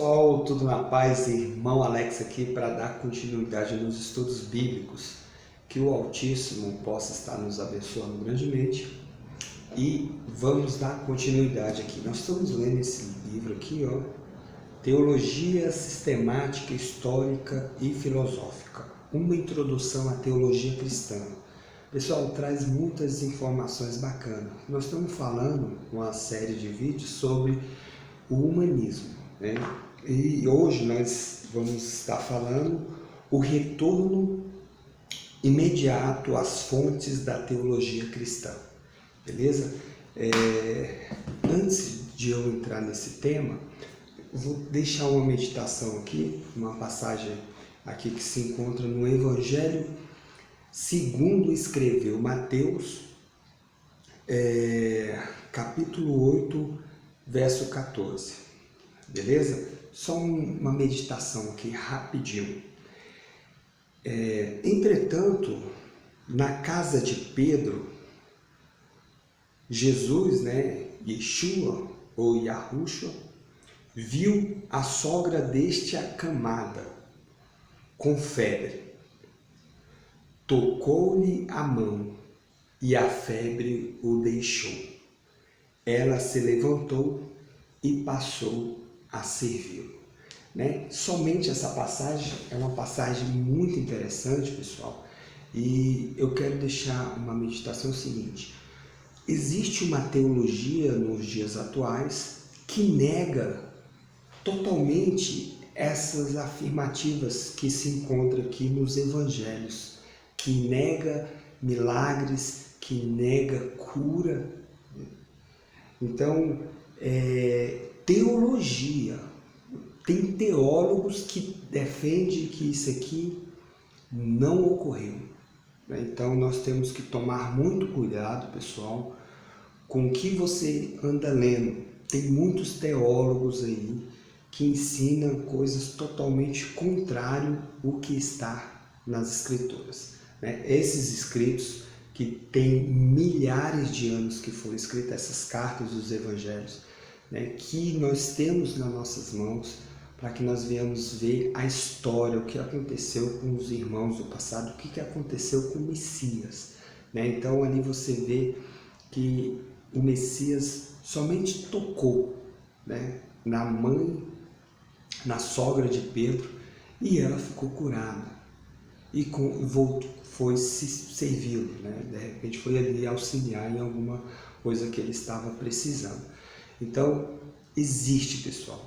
pessoal, tudo na paz? Irmão Alex aqui para dar continuidade nos estudos bíblicos. Que o Altíssimo possa estar nos abençoando grandemente e vamos dar continuidade aqui. Nós estamos lendo esse livro aqui, ó, Teologia Sistemática, Histórica e Filosófica, uma introdução à teologia cristã. Pessoal, traz muitas informações bacanas. Nós estamos falando uma série de vídeos sobre o humanismo, né? E hoje nós vamos estar falando o retorno imediato às fontes da teologia cristã, beleza? Antes de eu entrar nesse tema, vou deixar uma meditação aqui, uma passagem aqui que se encontra no Evangelho segundo escreveu Mateus, capítulo 8, verso 14, beleza? Só uma meditação aqui rapidinho. Entretanto, na casa de Pedro, Jesus, Yeshua ou Yahushua, viu a sogra deste acamada com febre. Tocou-lhe a mão e a febre o deixou. Ela se levantou e passou a servi-lo. Somente essa passagem é uma passagem muito interessante, pessoal, e eu quero deixar uma meditação seguinte. Existe uma teologia nos dias atuais que nega totalmente essas afirmativas que se encontram aqui nos evangelhos, que nega milagres, que nega cura. Então, teologia, tem teólogos que defendem que isso aqui não ocorreu. Então, nós temos que tomar muito cuidado, pessoal, com o que você anda lendo. Tem muitos teólogos aí que ensinam coisas totalmente contrárias ao que está nas Escrituras. Esses escritos que tem milhares de anos que foram escritas, essas cartas dos evangelhos, que nós temos nas nossas mãos, para que nós venhamos ver a história, o que aconteceu com os irmãos do passado, o que aconteceu com o Messias. Então ali você vê que o Messias somente tocou na mãe, na sogra de Pedro, e ela ficou curada. E foi se servi-lo, de repente foi ali auxiliar em alguma coisa que ele estava precisando. Então, existe, pessoal,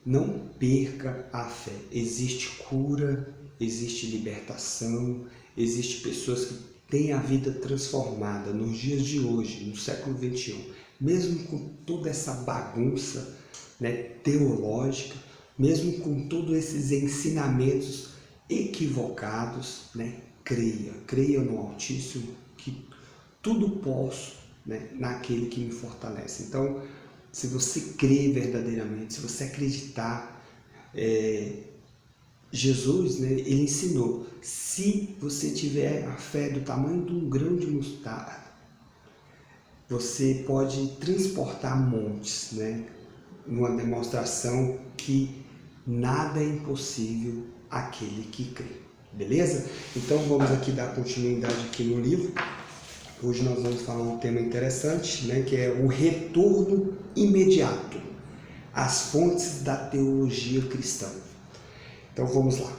não perca a fé. Existe cura, existe libertação, existe pessoas que têm a vida transformada nos dias de hoje, no século XXI, mesmo com toda essa bagunça teológica, mesmo com todos esses ensinamentos equivocados, creia no Altíssimo, que tudo posso naquele que me fortalece. Então, se você crê verdadeiramente, se você acreditar, Jesus, ele ensinou, se você tiver a fé do tamanho de um grão de mostarda, você pode transportar montes, numa demonstração que nada é impossível àquele que crê. Beleza? Então vamos aqui dar continuidade aqui no livro. Hoje nós vamos falar um tema interessante, que é o retorno imediato às fontes da teologia cristã. Então vamos lá.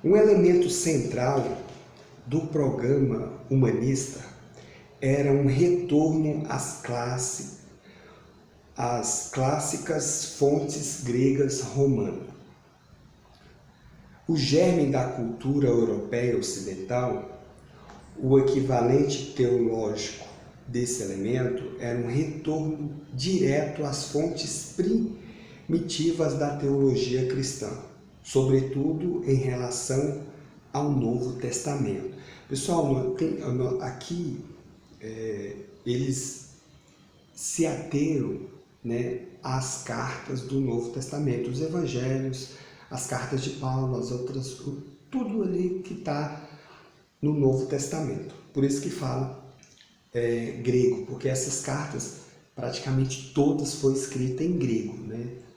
Um elemento central do programa humanista era um retorno às clássicas fontes gregas romanas. O germe da cultura europeia ocidental, o equivalente teológico desse elemento, era um retorno direto às fontes primitivas da teologia cristã, sobretudo em relação ao Novo Testamento. Pessoal, aqui eles se ateram às cartas do Novo Testamento, os evangelhos, as cartas de Paulo, as outras, tudo ali que está no Novo Testamento. Por isso que fala grego, porque essas cartas praticamente todas foram escritas em grego,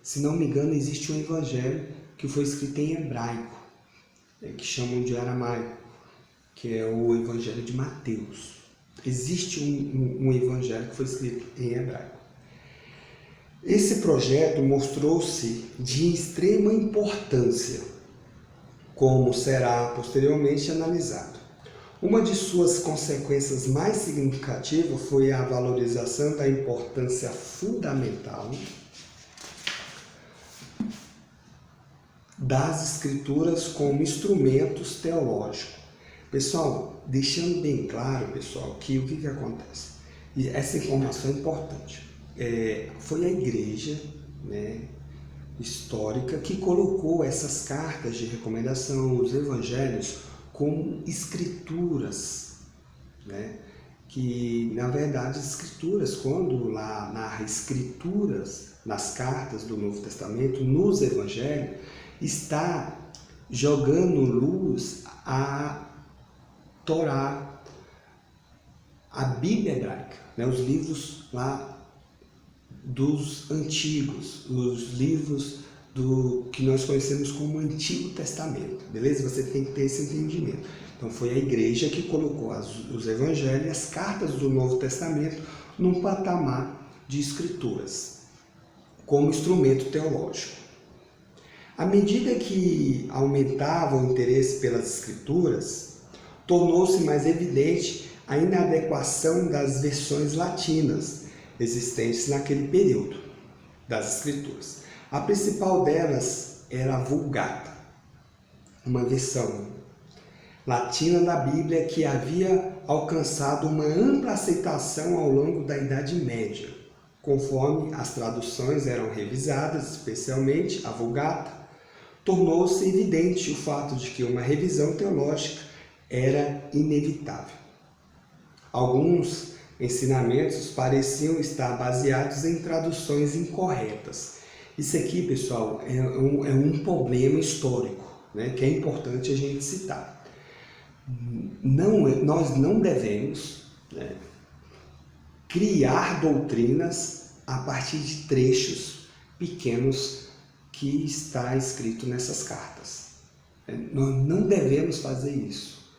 Se não me engano, existe um evangelho que foi escrito em hebraico, que chamam de aramaico, que é o evangelho de Mateus. Existe um evangelho que foi escrito em hebraico. Esse projeto mostrou-se de extrema importância, como será posteriormente analisado. Uma de suas consequências mais significativas foi a valorização da importância fundamental das escrituras como instrumentos teológicos. Pessoal, deixando bem claro, pessoal, que o que acontece? E essa informação é importante. Foi a igreja, né, histórica que colocou essas cartas de recomendação, os evangelhos, como escrituras, né? Que na verdade as escrituras, quando lá narra escrituras nas cartas do Novo Testamento, nos evangelhos, está jogando luz a Torá, a Bíblia hebraica, né? Os livros lá dos antigos, os livros que nós conhecemos como Antigo Testamento, beleza? Você tem que ter esse entendimento. Então foi a igreja que colocou os evangelhos e as cartas do Novo Testamento num patamar de escrituras, como instrumento teológico. À medida que aumentava o interesse pelas escrituras, tornou-se mais evidente a inadequação das versões latinas existentes naquele período das escrituras. A principal delas era a Vulgata, uma versão latina da Bíblia que havia alcançado uma ampla aceitação ao longo da Idade Média, conforme as traduções eram revisadas, especialmente a Vulgata. Tornou-se evidente o fato de que uma revisão teológica era inevitável. Alguns ensinamentos pareciam estar baseados em traduções incorretas. Isso aqui, pessoal, é um problema histórico, né, que é importante a gente citar. Nós não devemos, né, criar doutrinas a partir de trechos pequenos que está escrito nessas cartas. Nós não devemos fazer isso,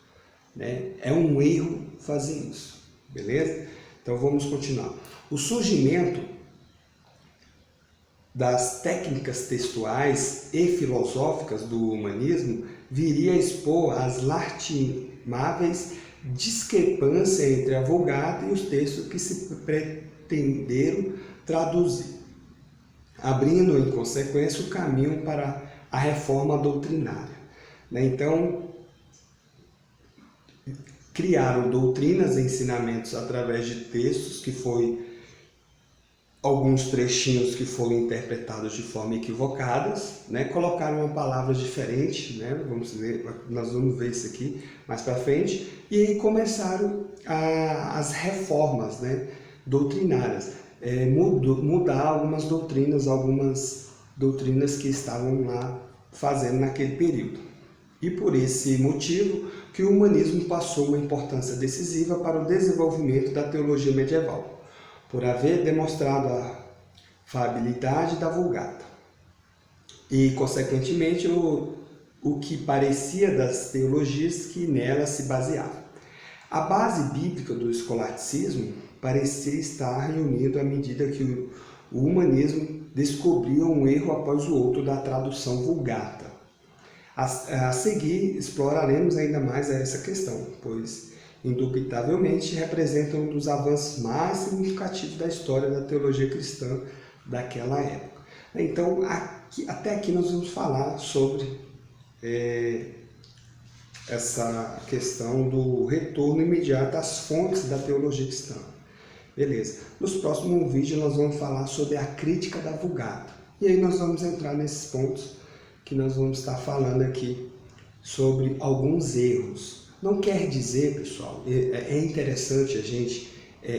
né? É um erro fazer isso. Beleza? Então vamos continuar. O surgimento das técnicas textuais e filosóficas do humanismo viria a expor as lastimáveis discrepâncias entre a Vulgata e os textos que se pretenderam traduzir, abrindo em consequência o caminho para a reforma doutrinária. Então, criaram doutrinas e ensinamentos através de textos que foi alguns trechinhos que foram interpretados de forma equivocadas, né? Colocaram uma palavra diferente, né? Nós vamos ver isso aqui mais para frente, e aí começaram as reformas, né, doutrinárias, mudar algumas doutrinas que estavam lá fazendo naquele período. E por esse motivo que o humanismo passou uma importância decisiva para o desenvolvimento da teologia medieval, por haver demonstrado a falibilidade da Vulgata e, consequentemente, o que parecia das teologias que nela se baseavam. A base bíblica do escolasticismo parecia estar reunida à medida que o humanismo descobria um erro após o outro da tradução Vulgata. A seguir, exploraremos ainda mais essa questão, pois, indubitavelmente, representa um dos avanços mais significativos da história da teologia cristã daquela época. Então, até aqui nós vamos falar sobre essa questão do retorno imediato às fontes da teologia cristã. Beleza. Nos próximos vídeos nós vamos falar sobre a crítica da Vulgata. E aí nós vamos entrar nesses pontos que nós vamos estar falando aqui sobre alguns erros. Não quer dizer, pessoal, é interessante a gente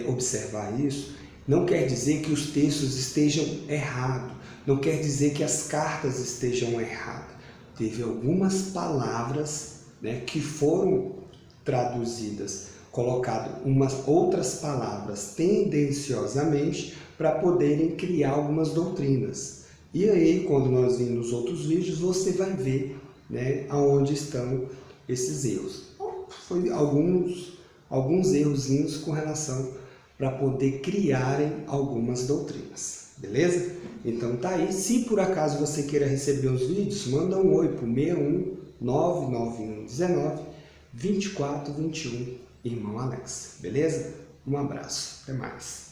observar isso, não quer dizer que os textos estejam errados, não quer dizer que as cartas estejam erradas. Teve algumas palavras, né, que foram traduzidas, colocado umas outras palavras tendenciosamente para poderem criar algumas doutrinas. E aí, quando nós virmos nos outros vídeos, você vai ver, né, aonde estão esses erros. Foi alguns errozinhos com relação para poder criarem algumas doutrinas, beleza? Então tá aí. Se por acaso você queira receber os vídeos, manda um oi para o 61 99119 2421, irmão Alex, beleza? Um abraço, até mais.